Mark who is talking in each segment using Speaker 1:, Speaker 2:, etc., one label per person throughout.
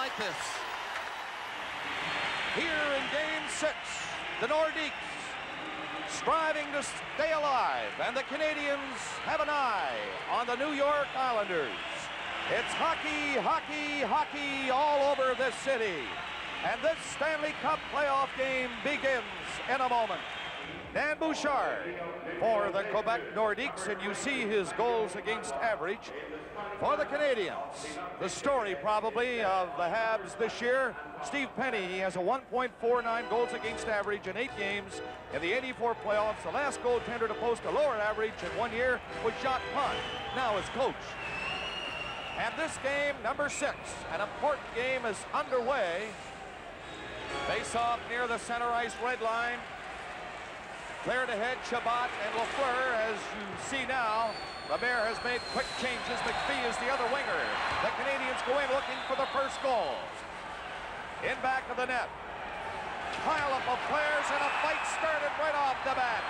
Speaker 1: like this. Here in Game 6, the Nordiques striving to stay alive, and the Canadiens have an eye on the New York Islanders. It's hockey, hockey, hockey all over this city. And this Stanley Cup playoff game begins in a moment. Dan Bouchard for the Quebec Nordiques, and you see his goals against average for the Canadiens. The story probably of the Habs this year, Steve Penny, he has a 1.49 goals against average in 8 games in the 84 playoffs. The last goaltender to post a lower average in 1 year was Jacques Pont, now as coach. And this game, number 6, an important game is underway. Face off near the center ice red line. Cleared ahead, Chabot and Lafleur. As you see now, Lemaire has made quick changes. McPhee is the other winger. The Canadiens go in looking for the first goal. In back of the net. Pile up of players, and a fight started right off the bat.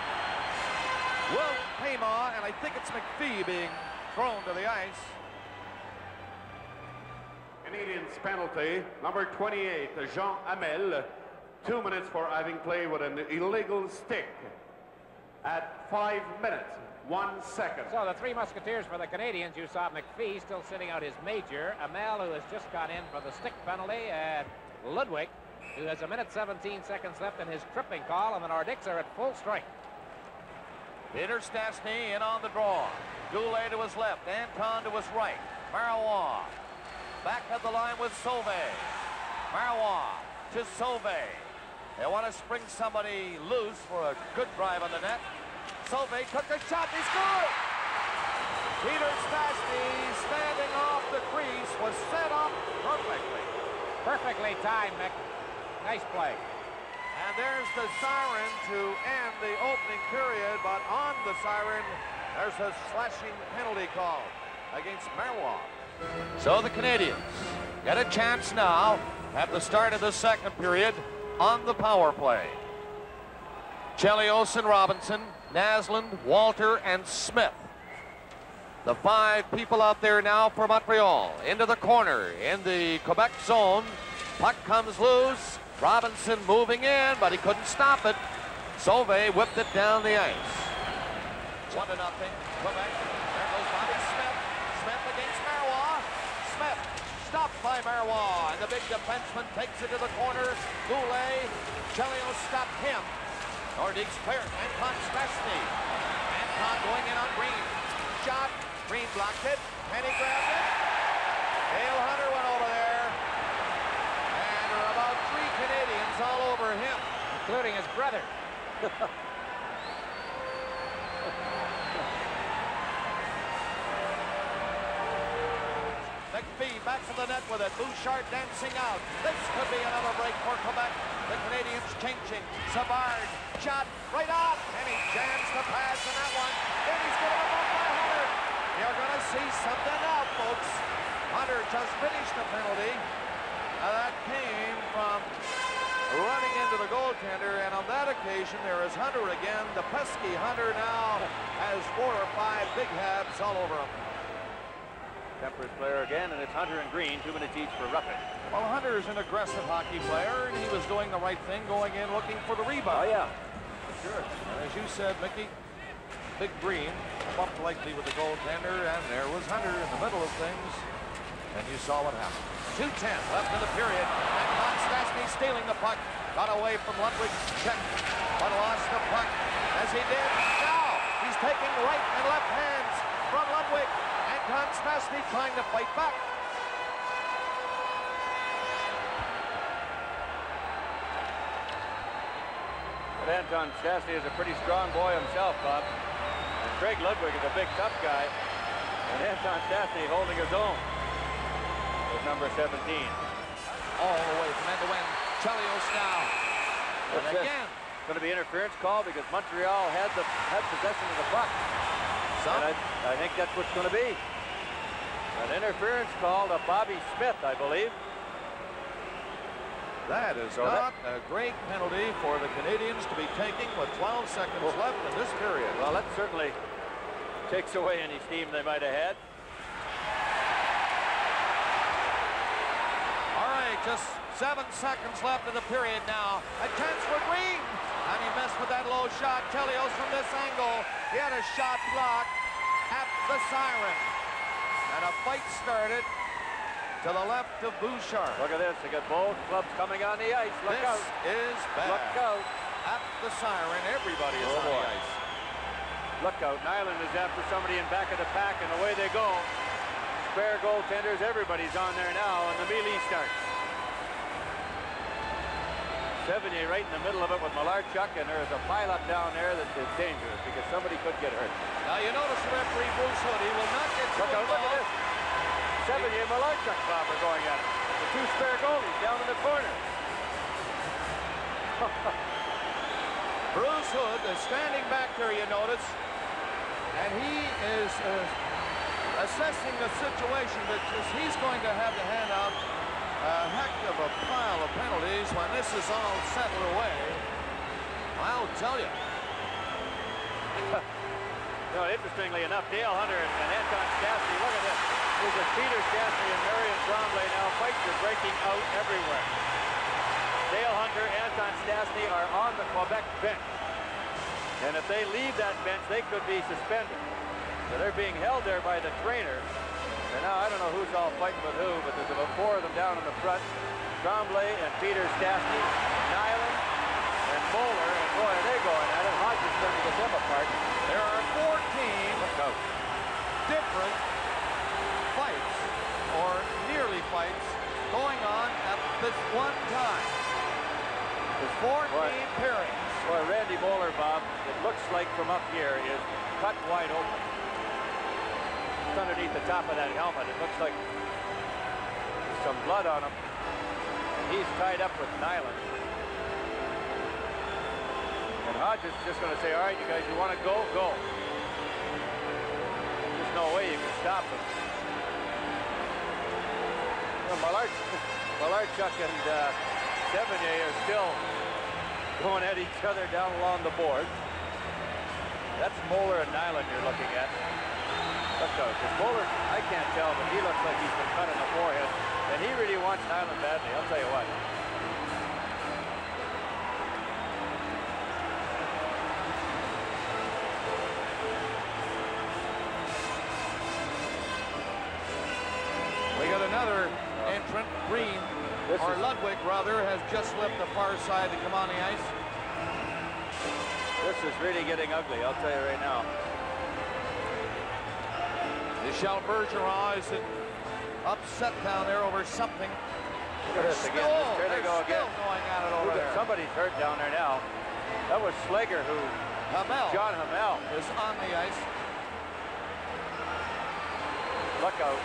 Speaker 1: Will Payma, and I think it's McPhee being thrown to the ice.
Speaker 2: Canadiens penalty, number 28, Jean Hamel. 2 minutes for having played with an illegal stick at 5 minutes, 1 second.
Speaker 3: So the three musketeers for the Canadiens, you saw McPhee still sitting out his major, Hamel, who has just gone in for the stick penalty, and Ludwig, who has 1:17 left in his tripping call, and the Nordiques are at full strength.
Speaker 1: Peter Stastny in on the draw. Goulet to his left, Anton to his right. Marois back at the line with Sauvé. Marois to Sauvé. They want to spring somebody loose for a good drive on the net. Sauvé took the shot, he scored! Peter Stastny, standing off the crease, was set up perfectly.
Speaker 3: Perfectly timed, Mick. Nice play.
Speaker 1: And there's the siren to end the opening period, but on the siren, there's a slashing penalty call against Marois. So the Canadiens get a chance now at the start of the second period on the power play. Chelios and Robinson, Naslund, Walter, and Smith. The 5 people out there now for Montreal. Into the corner in the Quebec zone. Puck comes loose. Robinson moving in, but he couldn't stop it. Sauvé whipped it down the ice. 1-0, Quebec. There goes Bobby Smith. Smith against Marois. Smith stopped by Marois, and the big defenseman takes it to the corner. Goulet, Chelios stopped him. Nordiques clear. Anton Stastny. Anton going in on Green. Shot. Green blocked it. Penny grabbed it. Dale Hunter went over there. And there are about 3 Canadiens all over him,
Speaker 3: including his brother.
Speaker 1: McPhee back to the net with it. Bouchard dancing out. This could be another break for Quebec. The Canadiens changing. Savard shot right off, and he jams the pass in that one. Then he's given it up by Hunter. You're going to see something now, folks. Hunter just finished the penalty. That came from running into the goaltender, and on that occasion there is Hunter again. The pesky Hunter now has 4 or 5 big Habs all over him.
Speaker 4: Temperance player again, and it's Hunter and Green, 2 minutes each for roughing.
Speaker 1: Well, Hunter is an aggressive hockey player, and he was doing the right thing, going in looking for the rebound.
Speaker 4: Oh, yeah. Sure.
Speaker 1: And as you said, Mickey, Big Green bumped lightly with the goaltender, and there was Hunter in the middle of things, and you saw what happened. 2:10 left in the period, and Stastny stealing the puck. Got away from Ludwig, check, but lost the puck as he did. Now he's taking right and left hands from Ludwig. Anton Stastny trying to fight back.
Speaker 4: But Anton Stastny is a pretty strong boy himself, Bob. And Craig Ludwig is a big, tough guy. And Anton Stastny holding his own with number 17.
Speaker 1: All the way from end to end. Chelios now. And again.
Speaker 4: Going to be interference call because Montreal had possession of the puck. And I think that's what's going to be. An interference call to Bobby Smith, I believe.
Speaker 1: That is not a great penalty for the Canadiens to be taking with 12 seconds left in this period.
Speaker 4: Well, that certainly takes away any steam they might have had.
Speaker 1: All right, Just 7 seconds left in the period now. A chance for Green. And he missed with that low shot. Chelios from this angle. He had a shot blocked at the siren. And a fight started to the left of Bouchard.
Speaker 4: Look at this. They got both clubs coming on the ice. Look out.
Speaker 1: This is bad.
Speaker 4: Look out.
Speaker 1: At the siren, everybody is on the ice.
Speaker 4: Look out. Nyland is after somebody in back of the pack, and away they go. Spare goaltenders. Everybody's on there now, and the melee starts. Sevigny right in the middle of it with Malarchuk, and there's a pileup down there that is dangerous because somebody could get hurt.
Speaker 1: Now you notice the referee Bruce Hood, he will not get
Speaker 4: look at this. Sevigny and Malarchuk, Bob, are going at it. The 2 spare goalies down in the corner.
Speaker 1: Bruce Hood is standing back there, you notice, and he is assessing the situation because he's going to have to hand out a heck of a pile of penalties when this is all settled away. I'll tell you.
Speaker 4: No, interestingly enough, Dale Hunter and Anton Stastny, look at this. This is Peter Stastny and Marion Tremblay now. Fights are breaking out everywhere. Dale Hunter, Anton Stastny are on the Quebec bench. And if they leave that bench, they could be suspended. So they're being held there by the trainer. And now I don't know who's all fighting with who, but there's about 4 of them down in the front. Tremblay and Peter Stastny, Nyland and Moeller, and boy, are they going at it. Hodges trying to get them apart.
Speaker 1: There are 14 different fights, or nearly fights, going on at this one time. There's 14 pairings.
Speaker 4: Boy, Randy Moeller, Bob, it looks like from up here is cut wide open. Underneath the top of that helmet, it looks like some blood on him. He's tied up with Nyland. And Hodges is just going to say, all right, you guys, you want to go? Go. There's no way you can stop him. Well, Malarchuk and Sevigny are still going at each other down along the board. That's Moeller and Nyland you're looking at. Look out, because Moeller, I can't tell, but he looks like he's been cut in the forehead. And he really wants Nyland badly, I'll tell you what.
Speaker 1: We got another entrant, Green, or Ludwig rather, has just left the far side to come on the ice.
Speaker 4: This is really getting ugly, I'll tell you right now.
Speaker 1: Michel Bergeron is upset down there over something.
Speaker 4: Look at this again. There they go again.
Speaker 1: Going at it over there.
Speaker 4: Somebody's hurt down there now. That was Slager who...
Speaker 1: Hamel.
Speaker 4: John Hamel
Speaker 1: is on the ice.
Speaker 4: Look out.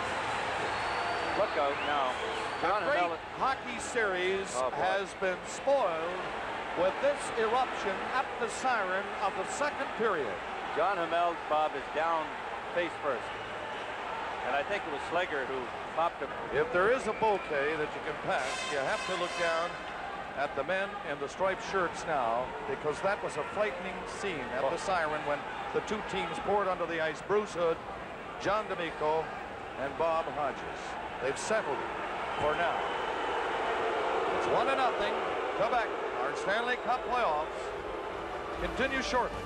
Speaker 4: Look out now.
Speaker 1: John Hamel. Hockey series has been spoiled with this eruption at the siren of the second period.
Speaker 4: John Hamel, Bob, is down face first. And I think it was Slager who popped him.
Speaker 1: If there is a bouquet that you can pass, you have to look down at the men in the striped shirts now, because that was a frightening scene at the siren when the 2 teams poured onto the ice. Bruce Hood, John D'Amico, and Bob Hodges. They've settled it for now. It's 1-0. Quebec, our Stanley Cup playoffs continue shortly.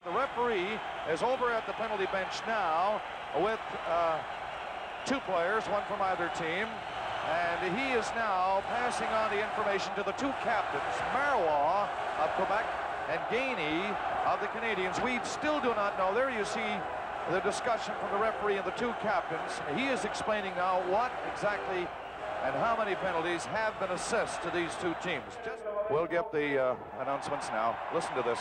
Speaker 1: The referee is over at the penalty bench now with 2 players, one from either team. And he is now passing on the information to the 2 captains, Marois of Quebec and Gainey of the Canadiens. We still do not know. There you see the discussion from the referee and the 2 captains. He is explaining now what exactly and how many penalties have been assessed to these 2 teams. We'll get the announcements now. Listen to this.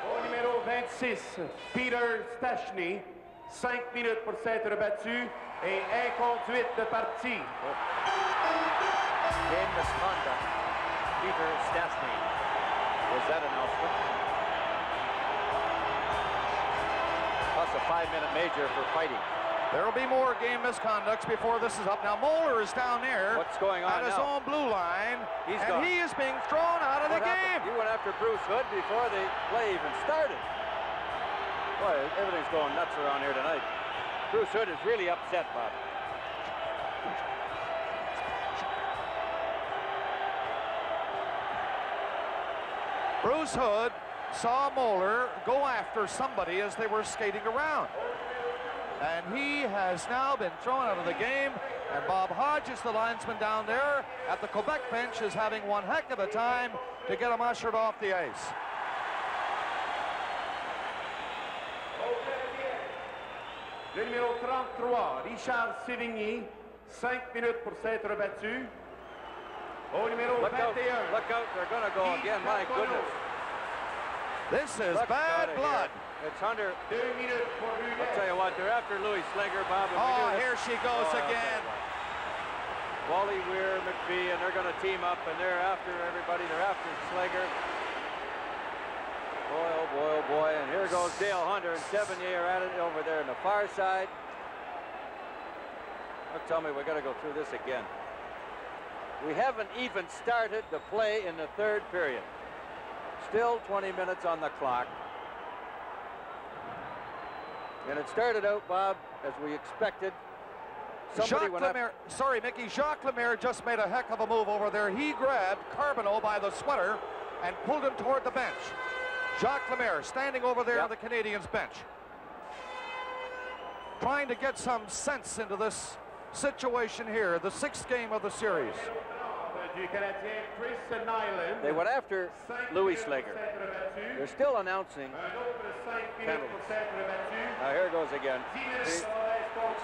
Speaker 2: Au numéro 26, Peter Stachny, 5 minutes pour s'être battu et inconduite de partie.
Speaker 4: Game misconduct. Peter Stastny was that announcement. Plus a 5-minute major for fighting.
Speaker 1: There will be more game misconducts before this is up. Now Moeller is down there.
Speaker 4: What's going on
Speaker 1: at his
Speaker 4: now?
Speaker 1: own blue line,
Speaker 4: He's
Speaker 1: and
Speaker 4: gone.
Speaker 1: he is being thrown out of the game.
Speaker 4: He went after Bruce Hood before the play even started. Boy, everything's going nuts around here tonight. Bruce Hood is really upset, Bob.
Speaker 1: Bruce Hood saw Moeller go after somebody as they were skating around. And he has now been thrown out of the game. And Bob Hodges, the linesman down there at the Quebec bench, is having one heck of a time to get him ushered off the ice.
Speaker 2: Le numéro 33, Richard Sévigny, 5 minutes pour s'être battu. Au numéro 21.
Speaker 4: Look out, they're going to go again, my goodness.
Speaker 1: This is
Speaker 4: Look
Speaker 1: bad blood.
Speaker 4: It's Hunter.
Speaker 2: 2 minutes pour Rudet.
Speaker 4: I'll tell you what, they're after Louis Slinger, Bob.
Speaker 1: Oh, here she goes again.
Speaker 4: Wally Weir, McPhee, and they're going to team up, and they're after everybody. They're after Slinger. Boy, oh boy, oh boy. And here goes Dale Hunter, and Sevigny are at it over there on the far side. Don't tell me we got to go through this again. We haven't even started the play in the 3rd period. Still 20 minutes on the clock. And it started out, Bob, as we expected.
Speaker 1: Jacques Lemaire, sorry, Mickey, Jacques Lemaire just made a heck of a move over there. He grabbed Carbonneau by the sweater and pulled him toward the bench. Jacques Lemaire standing over there on the Canadiens bench, trying to get some sense into this situation here, the 6th game of the series.
Speaker 4: They went after Louis Slinger. They're still announcing penalties. Now here it goes again. It's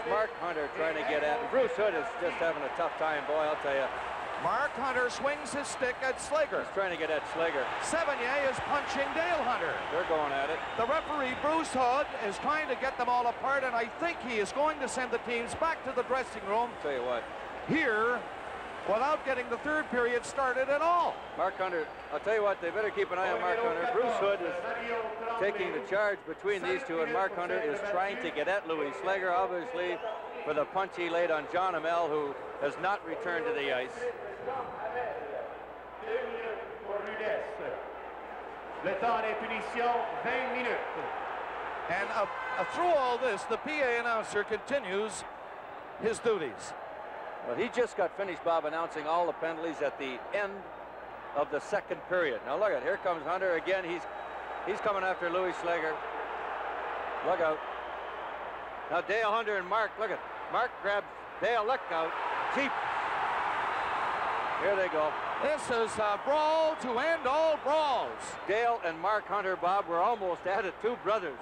Speaker 4: Mark Hunter trying to get at him. Bruce Hood is just having a tough time, boy, I'll tell you.
Speaker 1: Mark Hunter swings his stick at Slager.
Speaker 4: He's trying to get at Slager.
Speaker 1: Sevigny is punching Dale Hunter.
Speaker 4: They're going at it.
Speaker 1: The referee, Bruce Hood, is trying to get them all apart, and I think he is going to send the teams back to the dressing room.
Speaker 4: I'll tell you what.
Speaker 1: Here, without getting the 3rd period started at all.
Speaker 4: Mark Hunter, I'll tell you what, they better keep an eye on Mark Hunter. Bruce Hood is taking the charge between these two, and Mark Hunter is trying to get at Louis Slager, obviously, for the punch he laid on John Amell, who has not returned to the ice.
Speaker 2: Le temps des punitions, 20 minutes.
Speaker 1: And through all this, the PA announcer continues his duties.
Speaker 4: Well, he just got finished, Bob, announcing all the penalties at the end of the 2nd period. Now look at, here comes Hunter again. He's coming after Louis Slager. Look out. Now Dale Hunter and Mark, look at, Mark grabs Dale, look out. Cheap. Here they go.
Speaker 1: This is a brawl to end all brawls.
Speaker 4: Dale and Mark Hunter, Bob, were almost at it, 2 brothers.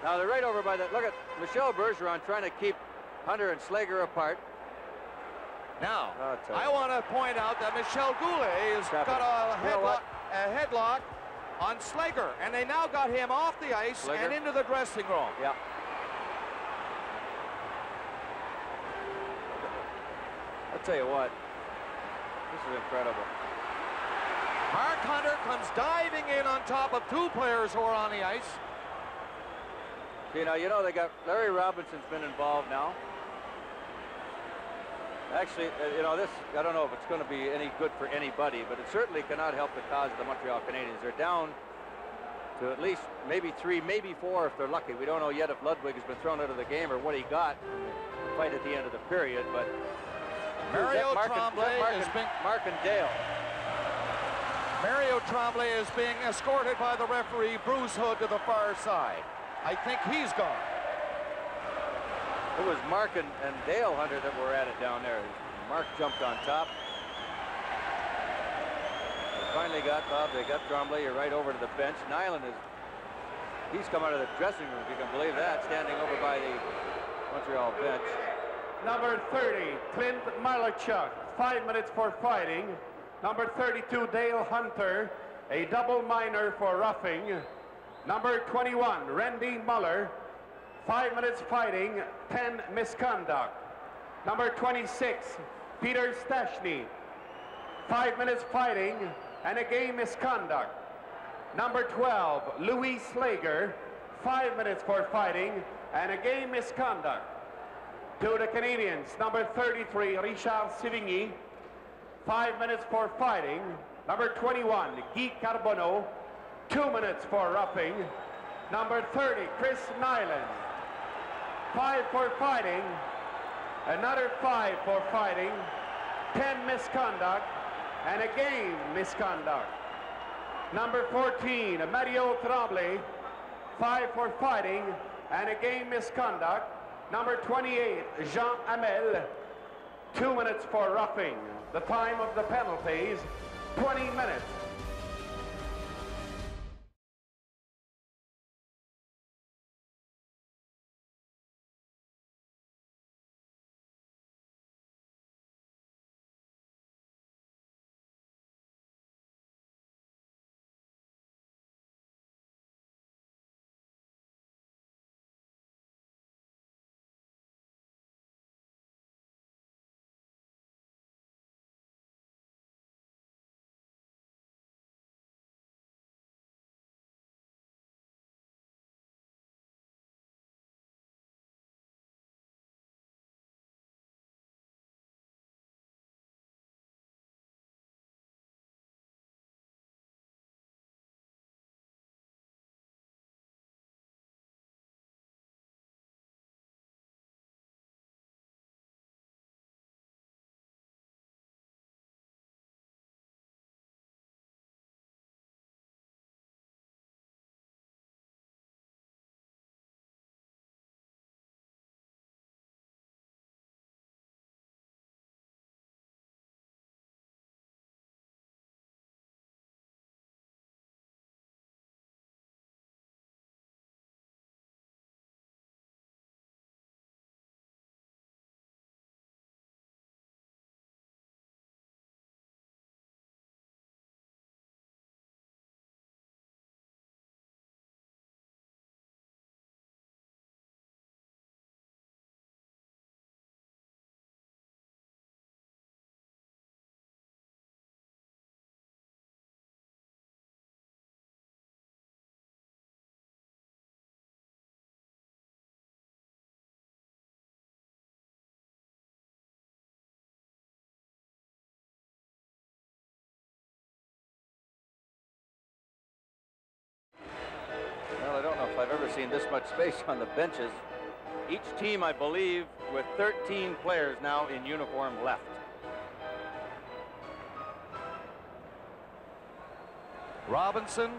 Speaker 4: Now they're right over by that. Look at Michel Bergeron trying to keep Hunter and Slager apart.
Speaker 1: Now, I want to point out that Michel Goulet has got a headlock on Slager, and they now got him off the ice and into the dressing room.
Speaker 4: Yeah. I'll tell you what, this is incredible.
Speaker 1: Mark Hunter comes diving in on top of 2 players who are on the ice.
Speaker 4: See, now, you know, they got Larry Robinson's been involved now. Actually, you know, this, I don't know if it's going to be any good for anybody, but it certainly cannot help the cause of the Montreal Canadiens. They're down to at least maybe 3, maybe 4 if they're lucky. We don't know yet if Ludwig has been thrown out of the game or what he got in the fight at the end of the period, but
Speaker 1: Mario Tremblay has been...
Speaker 4: Mark and Dale.
Speaker 1: Mario Tremblay is being escorted by the referee, Bruce Hood, to the far side. I think he's gone.
Speaker 4: It was Mark and Dale Hunter that were at it down there. Mark jumped on top. They finally got Bob. They got Tremblay. You're right over to the bench. Nyland he's come out of the dressing room, if you can believe that, standing over by the Montreal bench.
Speaker 2: Number 30, Clint Malachuk, 5 minutes for fighting. Number 32, Dale Hunter, a double minor for roughing. Number 21, Randy Muller, 5 minutes fighting, 10 misconduct. Number 26, Peter Stachny, 5 minutes fighting and a game misconduct. Number 12, Louis Slager, 5 minutes for fighting and a game misconduct. To the Canadiens, number 33, Richard Sévigny, 5 minutes for fighting. Number 21, Guy Carbonneau, 2 minutes for roughing. Number 30, Chris Nyland, 5 for fighting, another 5 for fighting, 10 misconduct, and a game misconduct. Number 14, Mario Tremblay, 5 for fighting, and a game misconduct. Number 28, Jean Hamel, 2 minutes for roughing. The time of the penalties, 20 minutes.
Speaker 4: Well, I don't know if I've ever seen this much space on the benches. Each team, I believe, with 13 players now in uniform left.
Speaker 1: Robinson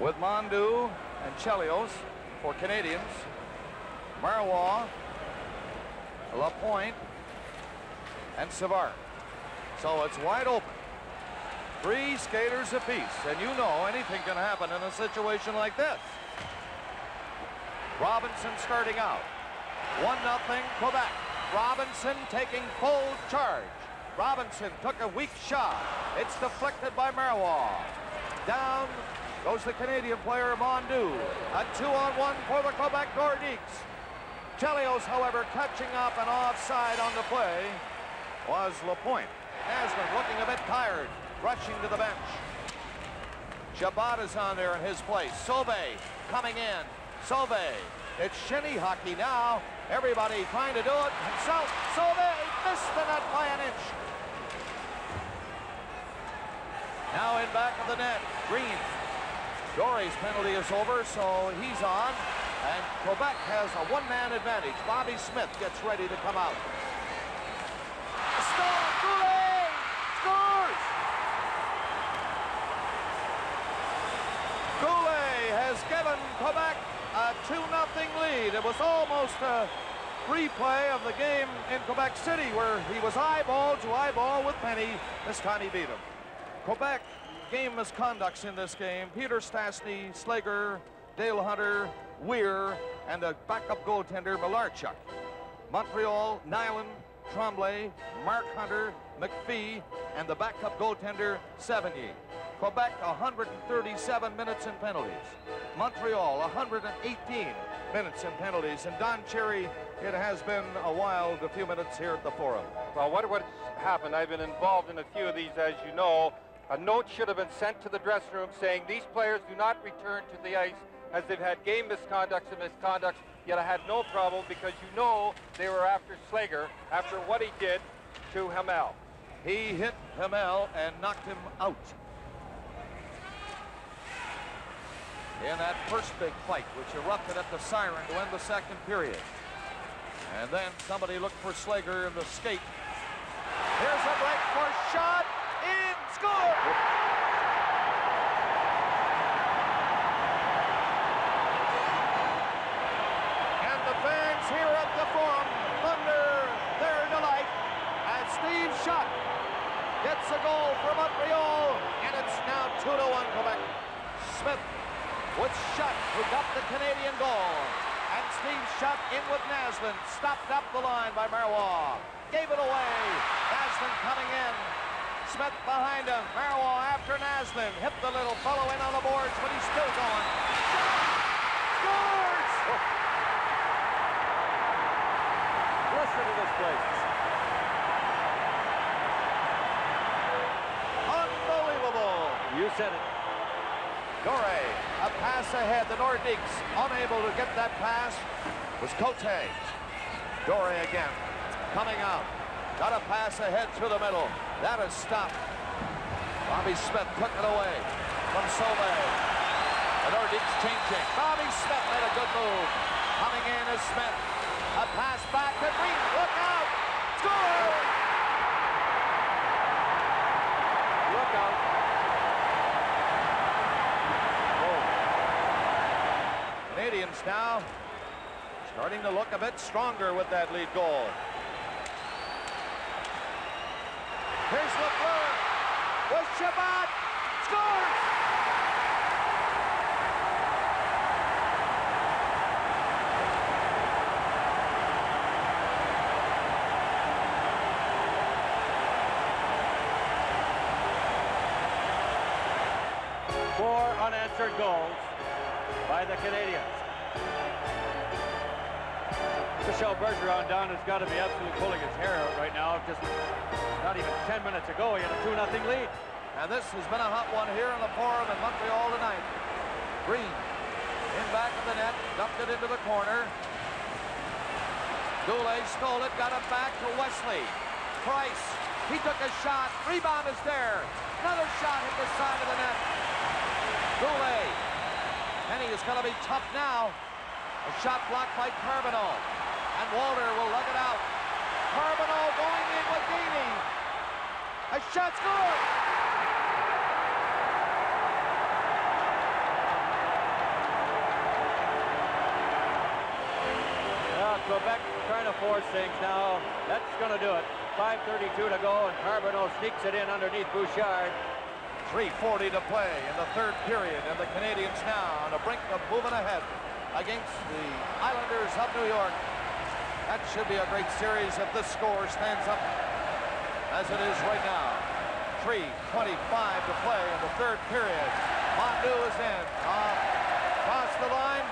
Speaker 1: with Mondu and Chelios for Canadiens. Marois, Lapointe, and Savard. So it's wide open. 3 skaters apiece, and you know anything can happen in a situation like this. Robinson starting out. 1-0 Quebec. Robinson taking full charge. Robinson took a weak shot. It's deflected by Marois. Down goes the Canadian player Mondu. A 2-on-1 for the Quebec Nordiques. Chelios, however, catching up and offside on the play was Lapointe. Aslan looking a bit tired, rushing to the bench. Chabot is on there in his place. Sauvé coming in. Sauvé. It's shinny hockey now. Everybody trying to do it. Himself. Sauvé missed the net by an inch. Now in back of the net. Green. Dory's penalty is over, so he's on. And Quebec has a one-man advantage. Bobby Smith gets ready to come out. Scores! Scores! given Quebec a 2-0 lead. It was almost a replay of the game in Quebec City where he was eyeball to eyeball with Penny. This time he beat him. Quebec game misconducts in this game. Peter Stastny, Slager, Dale Hunter, Weir, and a backup goaltender, Malarchuk. Montreal, Nyland, Tremblay, Mark Hunter, McPhee, and the backup goaltender, Sevigny. Quebec, 137 minutes in penalties. Montreal, 118 minutes in penalties. And Don Cherry, it has been a wild few minutes here at the Forum.
Speaker 5: Well, what's happened, I've been involved in a few of these, as you know. A note should have been sent to the dressing room saying these players do not return to the ice as they've had game misconducts and misconducts, yet I had no problem because you know they were after Slager after what he did to Hamel.
Speaker 1: He hit Hamel and knocked him out. In that first big fight, which erupted at the siren to end the second period. And then somebody looked for Slager in the skate. Here's a break for shot. In, score! And the fans here at the Forum thunder their delight as Steve Shutt gets a goal for Montreal, and it's now 2-1 Quebec. Smith with Shutt, who got the Canadian goal. And Steve Shutt in with Naslund, stopped up the line by Marois. Gave it away. Naslund coming in. Smith behind him. Marois after Naslund. Hit the little fellow in on the boards, but he's still going. Scores!
Speaker 4: Listen to this place.
Speaker 1: Unbelievable.
Speaker 4: You said it.
Speaker 1: Dore, a pass ahead. The Nordiques unable to get that pass was Cote. Dore again, coming out. Got a pass ahead through the middle. That is stopped. Bobby Smith took it away from Sauvé. The Nordiques changing. Bobby Smith made a good move. Coming in is Smith. A pass back to Green. Look out! Score!
Speaker 4: Look out.
Speaker 1: Canadians now starting to look a bit stronger with that lead goal. Here's Lafleur with Shabbat. Scores!
Speaker 4: Four unanswered goals by the Canadiens. Michel Bergeron down has got to be absolutely pulling his hair out right now. Just not even 10 minutes ago, he had a 2-0 lead.
Speaker 1: And this has been a hot one here in the Forum in Montreal tonight. Green in back of the net, dumped it into the corner. Goulet stole it, got it back to Wesley. Price, he took a shot, rebound is there. Another shot hit the side of the net. Goulet. Penny is going to be tough now. A shot blocked by Carbonneau. And Walter will lug it out. Carbonneau going in with Gainey. A shot scored!
Speaker 4: Well, Quebec trying to force things now. That's going to do it. 5:32 to go, and Carbonneau sneaks it in underneath Bouchard.
Speaker 1: 3:40 to play in the third period, and the Canadiens now on the brink of moving ahead against the Islanders of New York. That should be a great series if this score stands up as it is right now. 3:25 to play in the third period. Mondeau is in. Cross the line,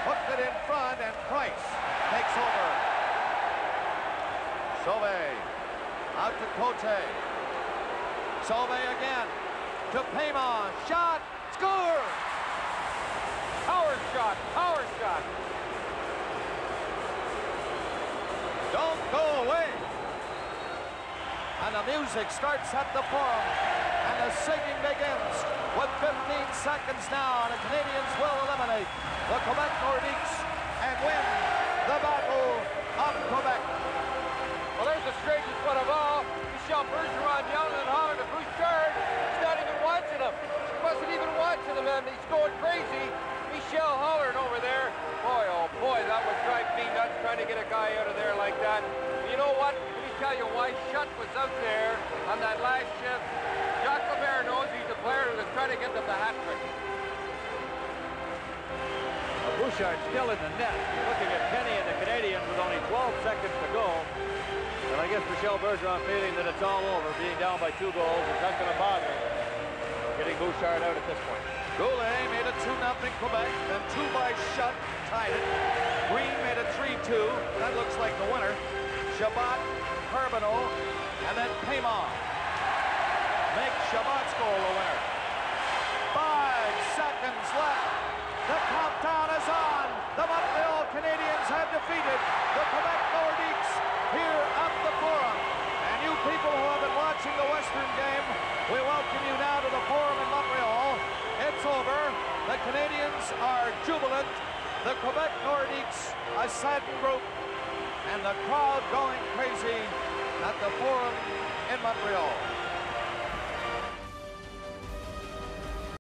Speaker 1: hooked it in front, and Price takes over. Sauvé out to Cote. Sauvé again. To Paymon, shot, score!
Speaker 4: Power shot, power shot.
Speaker 1: Don't go away. And the music starts at the Forum, and the singing begins with 15 seconds now, and the Canadiens will eliminate the Quebec Nordiques and win the Battle of Quebec.
Speaker 5: Well, there's the strangest one of all. Michel Bergeron yelling and hollering at Bouchard. He's not even watching him. He wasn't even watching him, and he's going crazy. He trying to get a guy out of there like that. You know what? Let me tell you why Shutt was out there on that last shift. Jacques Lemaire knows he's a player who was trying to get them the hat trick.
Speaker 4: Bouchard still in the net, looking at Kenny and the Canadiens with only 12 seconds to go. And I guess Michel Bergeron feeling that it's all over, being down by 2 goals. It's not going to bother getting Bouchard out at this point.
Speaker 1: Goulet made it 2-0 Quebec, then 2 by Shutt, tied it. Green made it 3-2. That looks like the winner. Chabot, Carbonneau, and then Payman make Chabot's goal the winner. 5 seconds left. The countdown is on. The Montreal Canadiens have defeated the Quebec Nordiques here at the Forum. And you people who have been watching the Western game, we welcome you now to the Forum in Montreal. It's over. The Canadiens are jubilant. The Quebec Nordiques, a saddened group. And the crowd going crazy at the Forum in Montreal.